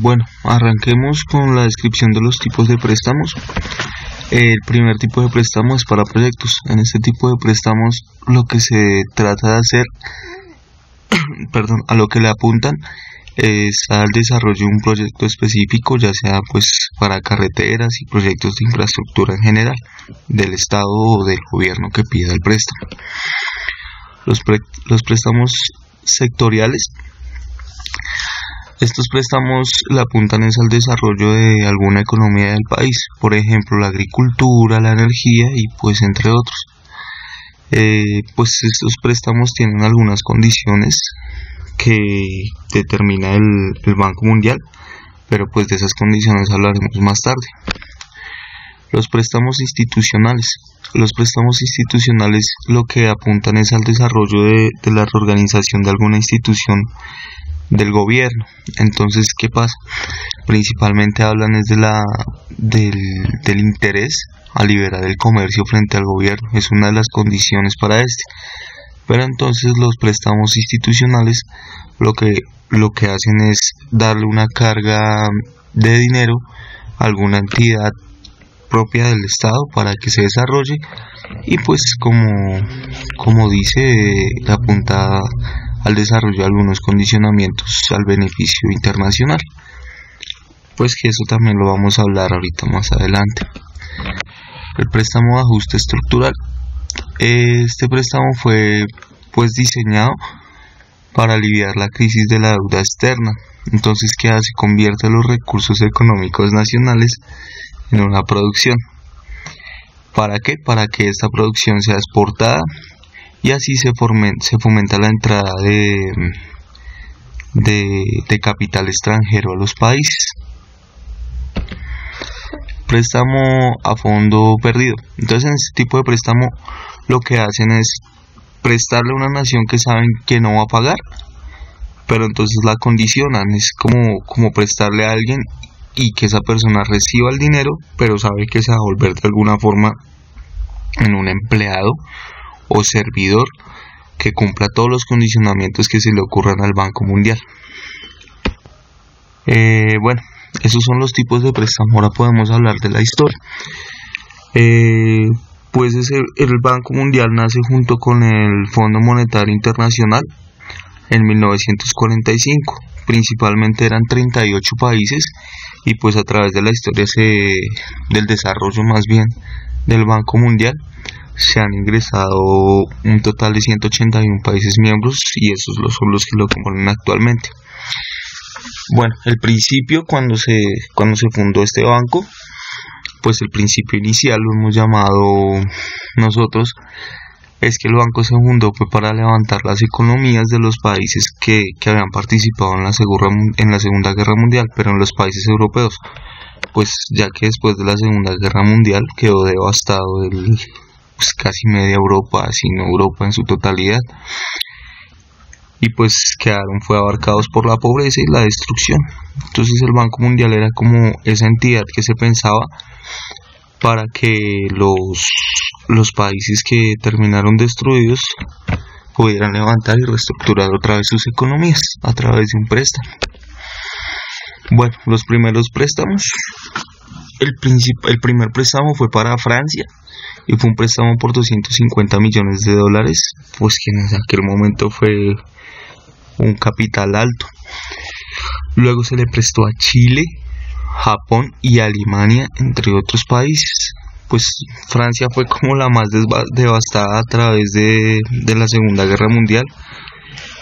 Bueno, arranquemos con la descripción de los tipos de préstamos. El primer tipo de préstamo es para proyectos. En este tipo de préstamos lo que se trata de hacer, a lo que le apuntan es al desarrollo de un proyecto específico, ya sea pues para carreteras y proyectos de infraestructura en general del Estado o del gobierno que pida el préstamo. Los préstamos sectoriales. Estos préstamos le apuntan es al desarrollo de alguna economía del país, por ejemplo la agricultura, la energía y pues entre otros. Pues estos préstamos tienen algunas condiciones que determina el Banco Mundial, pero pues de esas condiciones hablaremos más tarde. Los préstamos institucionales. Los préstamos institucionales lo que apuntan es al desarrollo de la reorganización de alguna institución del gobierno. Entonces, ¿qué pasa? Principalmente hablan es del interés a liberar el comercio frente al gobierno. Es una de las condiciones para este. Pero entonces los préstamos institucionales lo que hacen es darle una carga de dinero a alguna entidad propia del Estado para que se desarrolle y pues como dice, la apunta al desarrollo de algunos condicionamientos al beneficio internacional. Pues que eso también lo vamos a hablar ahorita más adelante. El préstamo de ajuste estructural. Este préstamo fue pues diseñado para aliviar la crisis de la deuda externa. Entonces, ¿qué hace? Convierte los recursos económicos nacionales en una producción. ¿Para qué? Para que esta producción sea exportada y así se fomenta la entrada de capital extranjero a los países. Préstamo a fondo perdido. Entonces, en este tipo de préstamo lo que hacen es prestarle a una nación que saben que no va a pagar, pero entonces la condicionan. Es como prestarle a alguien y que esa persona reciba el dinero, pero sabe que se va a volver de alguna forma en un empleado o servidor que cumpla todos los condicionamientos que se le ocurran al Banco Mundial. Bueno, esos son los tipos de préstamo. Ahora podemos hablar de la historia. Pues el Banco Mundial nace junto con el Fondo Monetario Internacional en 1945. Principalmente eran 38 países y pues a través de la historia del desarrollo más bien del Banco Mundial se han ingresado un total de 181 países miembros y esos son los que lo componen actualmente. Bueno, el principio cuando se fundó este banco, pues el principio inicial lo hemos llamado nosotros, es que el banco se fundó fue para levantar las economías de los países que habían participado en la Segunda Guerra Mundial, pero en los países europeos, pues ya que después de la Segunda Guerra Mundial quedó devastado pues casi media Europa, sino Europa en su totalidad, y pues fue abarcados por la pobreza y la destrucción. Entonces el Banco Mundial era como esa entidad que se pensaba para que los países que terminaron destruidos pudieran levantar y reestructurar otra vez sus economías a través de un préstamo. Bueno, los primeros préstamos. El primer préstamo fue para Francia y fue un préstamo por 250 millones de dólares, pues que en aquel momento fue un capital alto. Luego se le prestó a Chile, Japón y Alemania, entre otros países. Pues Francia fue como la más devastada a través de la Segunda Guerra Mundial.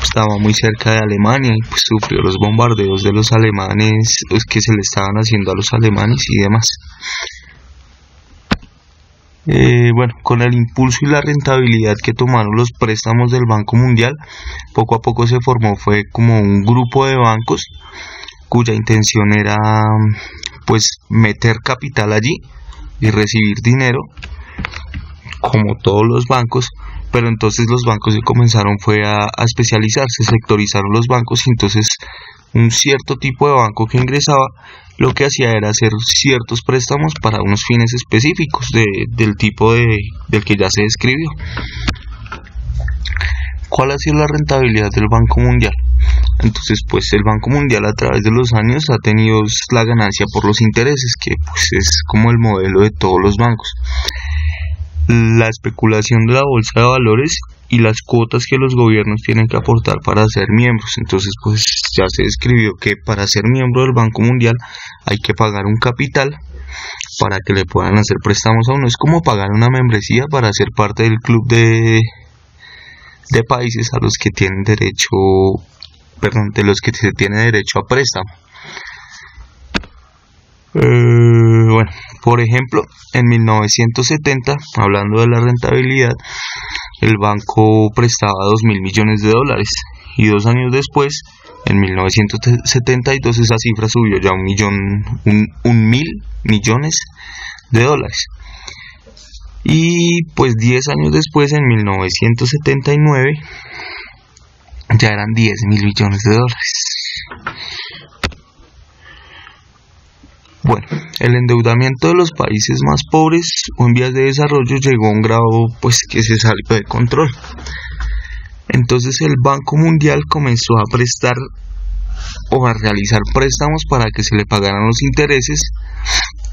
Estaba muy cerca de Alemania y pues sufrió los bombardeos de los alemanes, los que se le estaban haciendo a los alemanes y demás. Bueno, con el impulso y la rentabilidad que tomaron los préstamos del Banco Mundial, poco a poco se formó, fue como un grupo de bancos cuya intención era pues meter capital allí y recibir dinero como todos los bancos, pero entonces los bancos se comenzaron fue a especializarse, sectorizaron los bancos y entonces un cierto tipo de banco que ingresaba lo que hacía era hacer ciertos préstamos para unos fines específicos del tipo del que ya se describió. ¿Cuál ha sido la rentabilidad del Banco Mundial? Entonces pues el Banco Mundial a través de los años ha tenido la ganancia por los intereses, que pues es como el modelo de todos los bancos. La especulación de la bolsa de valores y las cuotas que los gobiernos tienen que aportar para ser miembros. Entonces pues ya se describió que para ser miembro del Banco Mundial hay que pagar un capital para que le puedan hacer préstamos a uno. Es como pagar una membresía para ser parte del club de países a los que tienen derecho, de los que se tiene derecho a préstamo. Bueno, por ejemplo, en 1970, hablando de la rentabilidad, el banco prestaba 2.000 millones de dólares y 2 años después, en 1972, esa cifra subió ya a 1.000 millones de dólares. Y pues 10 años después, en 1979, ya eran 10.000 millones de dólares. Bueno, el endeudamiento de los países más pobres o en vías de desarrollo llegó a un grado pues que se salió de control. Entonces el Banco Mundial comenzó a prestar o a realizar préstamos para que se le pagaran los intereses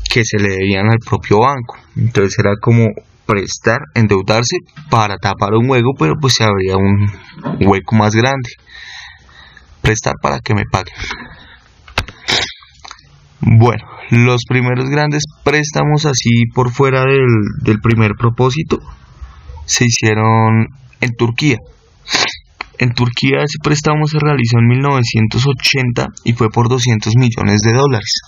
que se le debían al propio banco. Entonces era como prestar, endeudarse para tapar un hueco, pero pues se abría un hueco más grande. Prestar para que me paguen. Bueno, los primeros grandes préstamos así por fuera del primer propósito se hicieron en Turquía. En Turquía ese préstamo se realizó en 1980 y fue por 200 millones de dólares.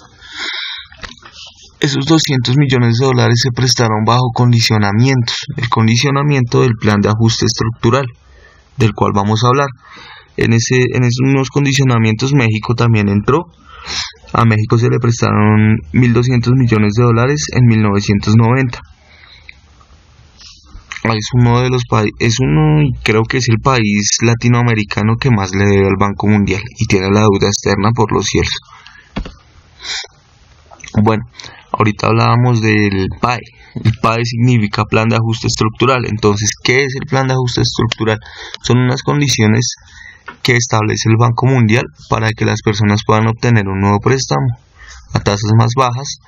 Esos 200 millones de dólares se prestaron bajo condicionamientos. El condicionamiento del plan de ajuste estructural, del cual vamos a hablar. En esos unos condicionamientos México también entró. A México se le prestaron 1.200 millones de dólares en 1990. Es uno de los países, y creo que es el país latinoamericano que más le debe al Banco Mundial y tiene la deuda externa por los cielos. Bueno, ahorita hablábamos del PAE. El PAE significa Plan de Ajuste Estructural. Entonces, ¿qué es el Plan de Ajuste Estructural? Son unas condiciones que establece el Banco Mundial para que las personas puedan obtener un nuevo préstamo a tasas más bajas,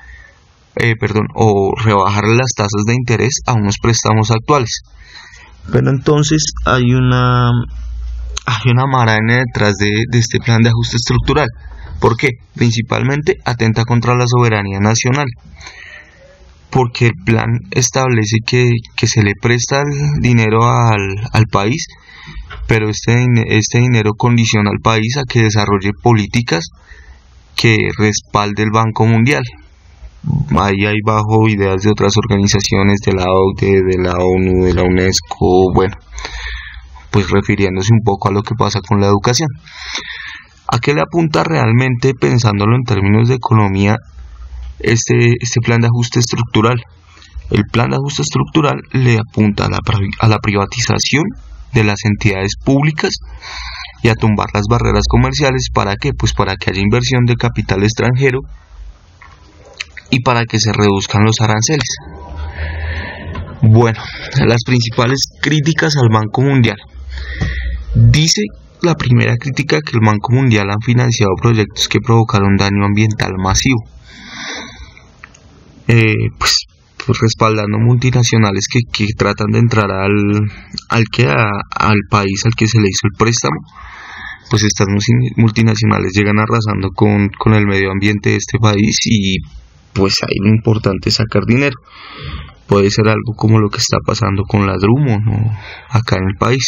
o rebajar las tasas de interés a unos préstamos actuales. Pero entonces hay una maraña detrás de este plan de ajuste estructural. ¿Por qué? Principalmente atenta contra la soberanía nacional, porque el plan establece que se le presta el dinero al país, pero este dinero condiciona al país a que desarrolle políticas que respalde el Banco Mundial. Ahí hay bajo ideas de otras organizaciones, de la OCDE, de la ONU, de la UNESCO, bueno, pues refiriéndose un poco a lo que pasa con la educación. ¿A qué le apunta realmente, pensándolo en términos de economía, este plan de ajuste estructural? El plan de ajuste estructural le apunta a la privatización de las entidades públicas y a tumbar las barreras comerciales. ¿Para qué? Pues para que haya inversión de capital extranjero y para que se reduzcan los aranceles. Bueno, las principales críticas al Banco Mundial. Dice la primera crítica que el Banco Mundial ha financiado proyectos que provocaron daño ambiental masivo. Pues respaldando multinacionales que tratan de entrar al país al que se le hizo el préstamo. Pues estas multinacionales llegan arrasando con el medio ambiente de este país y pues ahí lo importante es sacar dinero. Puede ser algo como lo que está pasando con la Drummond, ¿no?, acá en el país.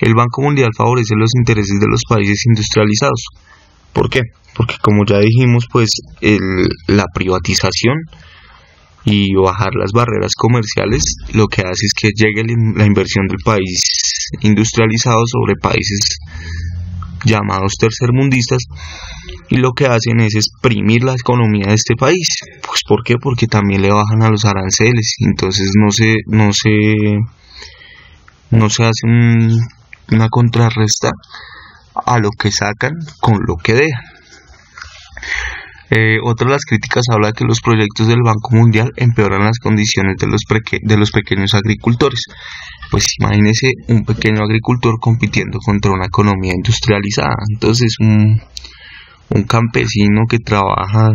El Banco Mundial favorece los intereses de los países industrializados. ¿Por qué? Porque como ya dijimos, pues la privatización y bajar las barreras comerciales lo que hace es que llegue la inversión del país industrializado sobre países llamados tercermundistas, y lo que hacen es exprimir la economía de este país. Pues ¿por qué? Porque también le bajan a los aranceles, entonces no se hace una contrarresta a lo que sacan con lo que dejan. Otra de las críticas habla de que los proyectos del Banco Mundial empeoran las condiciones de los pequeños agricultores. Pues imagínese un pequeño agricultor compitiendo contra una economía industrializada. Entonces un campesino que trabaja,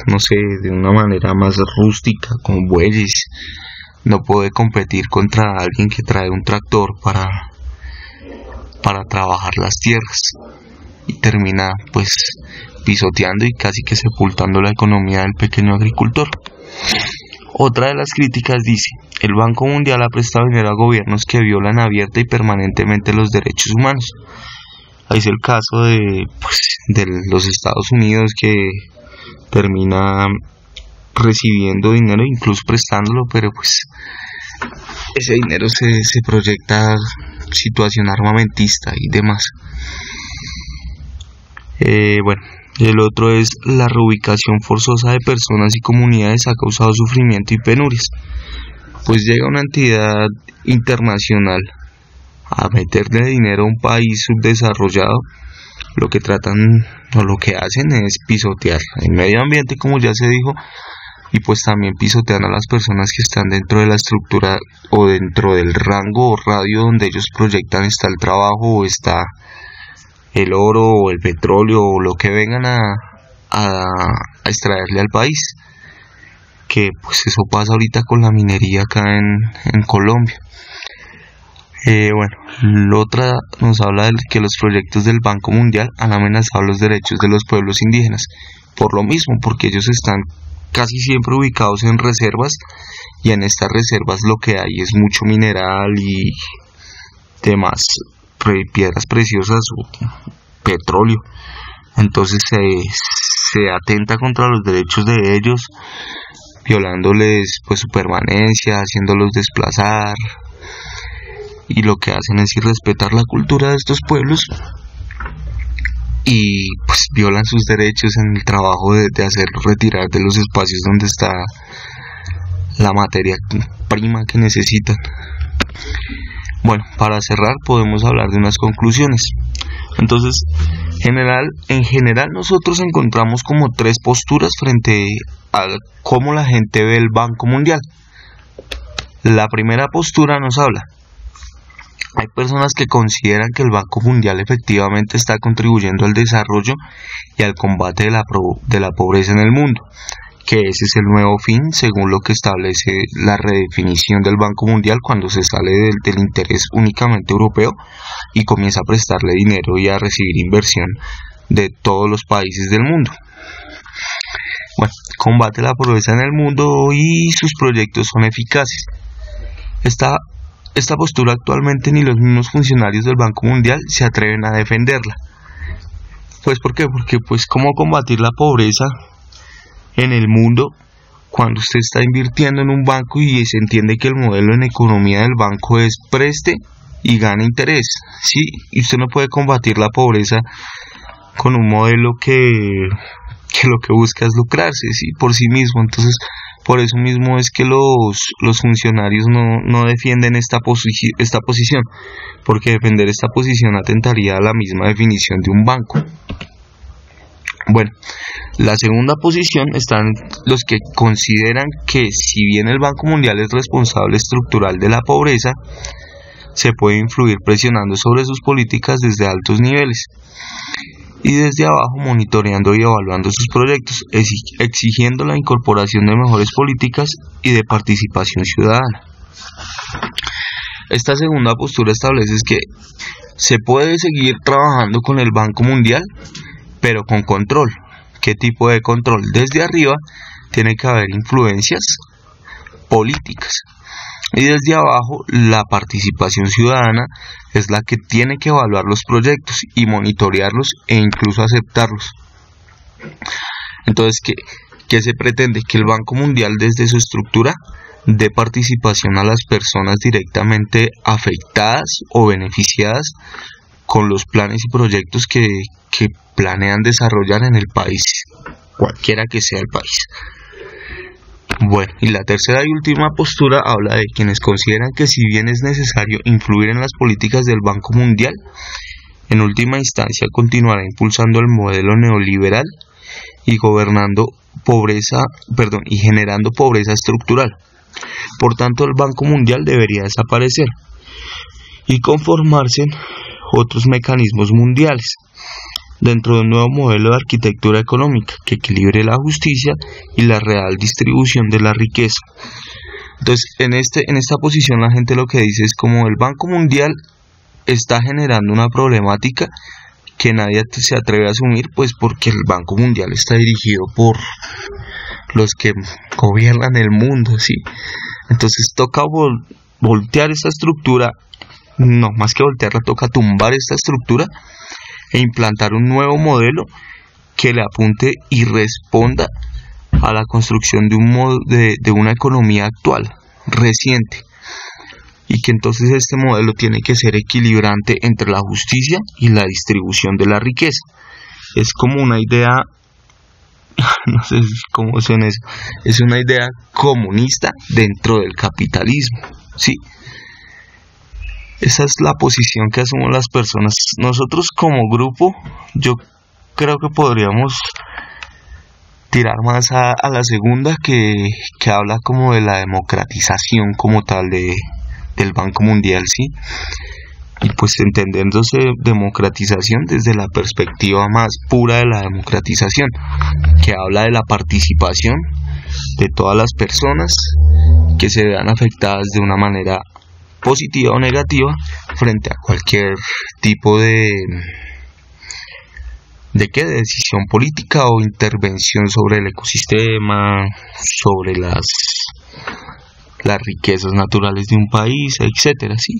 no sé, de una manera más rústica, con bueyes, no puede competir contra alguien que trae un tractor para trabajar las tierras, y termina pues pisoteando y casi que sepultando la economía del pequeño agricultor. Otra de las críticas dice: el Banco Mundial ha prestado dinero a gobiernos que violan abierta y permanentemente los derechos humanos. Ahí es el caso de los Estados Unidos, que termina recibiendo dinero, incluso prestándolo, pero pues ese dinero se proyecta situación armamentista y demás. El otro es: la reubicación forzosa de personas y comunidades ha causado sufrimiento y penurias. Pues llega una entidad internacional a meterle dinero a un país subdesarrollado, lo que tratan o lo que hacen es pisotear el medio ambiente, como ya se dijo, y pues también pisotean a las personas que están dentro de la estructura o dentro del rango o radio donde ellos proyectan está el trabajo o está el oro o el petróleo o lo que vengan a extraerle al país, que pues eso pasa ahorita con la minería acá en Colombia. La otra nos habla de que los proyectos del Banco Mundial han amenazado los derechos de los pueblos indígenas, por lo mismo, porque ellos están casi siempre ubicados en reservas, y en estas reservas lo que hay es mucho mineral y demás, piedras preciosas o petróleo. Entonces se atenta contra los derechos de ellos, violándoles pues su permanencia, haciéndolos desplazar, y lo que hacen es irrespetar la cultura de estos pueblos y pues violan sus derechos en el trabajo de hacerlos retirar de los espacios donde está la materia prima que necesitan. Bueno, para cerrar podemos hablar de unas conclusiones. Entonces, en general nosotros encontramos como tres posturas frente a cómo la gente ve el Banco Mundial. La primera postura nos habla: hay personas que consideran que el Banco Mundial efectivamente está contribuyendo al desarrollo y al combate de la pobreza en el mundo, que ese es el nuevo fin según lo que establece la redefinición del Banco Mundial cuando se sale del interés únicamente europeo y comienza a prestarle dinero y a recibir inversión de todos los países del mundo. Combate la pobreza en el mundo y sus proyectos son eficaces. Esta postura actualmente ni los mismos funcionarios del Banco Mundial se atreven a defenderla. Pues ¿por qué? Porque pues ¿cómo combatir la pobreza en el mundo cuando usted está invirtiendo en un banco y se entiende que el modelo en economía del banco es preste y gane interés? ¿Sí? Y usted no puede combatir la pobreza con un modelo que lo que busca es lucrarse, ¿sí?, por sí mismo. Entonces, por eso mismo es que los funcionarios no defienden esta posición, porque defender esta posición atentaría a la misma definición de un banco. La segunda posición están los que consideran que si bien el Banco Mundial es responsable estructural de la pobreza, se puede influir presionando sobre sus políticas desde altos niveles y desde abajo monitoreando y evaluando sus proyectos, exigiendo la incorporación de mejores políticas y de participación ciudadana. Esta segunda postura establece que se puede seguir trabajando con el Banco Mundial, pero con control. ¿Qué tipo de control? Desde arriba tiene que haber influencias políticas, y desde abajo la participación ciudadana es la que tiene que evaluar los proyectos y monitorearlos e incluso aceptarlos. Entonces, ¿qué se pretende? Que el Banco Mundial desde su estructura dé participación a las personas directamente afectadas o beneficiadas con los planes y proyectos que planean desarrollar en el país, cualquiera que sea el país. Y la tercera y última postura habla de quienes consideran que si bien es necesario influir en las políticas del Banco Mundial, en última instancia continuará impulsando el modelo neoliberal y y generando pobreza estructural. Por tanto, el Banco Mundial debería desaparecer y conformarse otros mecanismos mundiales dentro de un nuevo modelo de arquitectura económica que equilibre la justicia y la real distribución de la riqueza. Entonces, en esta posición la gente lo que dice es como el Banco Mundial está generando una problemática que nadie se atreve a asumir, pues porque el Banco Mundial está dirigido por los que gobiernan el mundo, ¿sí? Entonces toca voltear esta estructura, no, más que voltearla, toca tumbar esta estructura e implantar un nuevo modelo que le apunte y responda a la construcción de una economía actual, reciente, y que entonces este modelo tiene que ser equilibrante entre la justicia y la distribución de la riqueza. Es como una idea, no sé cómo suena eso, es una idea comunista dentro del capitalismo, ¿sí? Esa es la posición que asumen las personas. Nosotros como grupo, yo creo que podríamos tirar más a la segunda, que habla como de la democratización como tal del Banco Mundial, ¿sí? Y pues entendiéndose democratización desde la perspectiva más pura de la democratización, que habla de la participación de todas las personas que se vean afectadas de una manera positiva o negativa frente a cualquier tipo de decisión política o intervención sobre el ecosistema, sobre las riquezas naturales de un país, etcétera, ¿sí?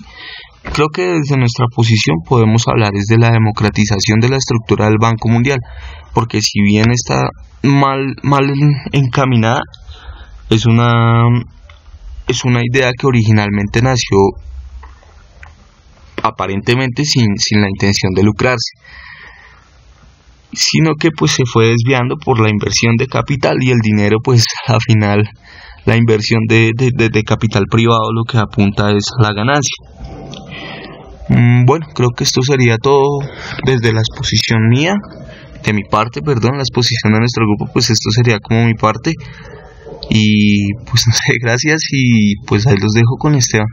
Creo que desde nuestra posición podemos hablar desde la democratización de la estructura del Banco Mundial, porque si bien está mal encaminada, es una idea que originalmente nació aparentemente sin la intención de lucrarse, sino que pues se fue desviando por la inversión de capital, y el dinero pues al final la inversión de capital privado lo que apunta es a la ganancia. Bueno, creo que esto sería todo desde la exposición mía, de mi parte, perdón, la exposición de nuestro grupo, pues esto sería como mi parte, y pues no sé, gracias, y pues ahí los dejo con Esteban.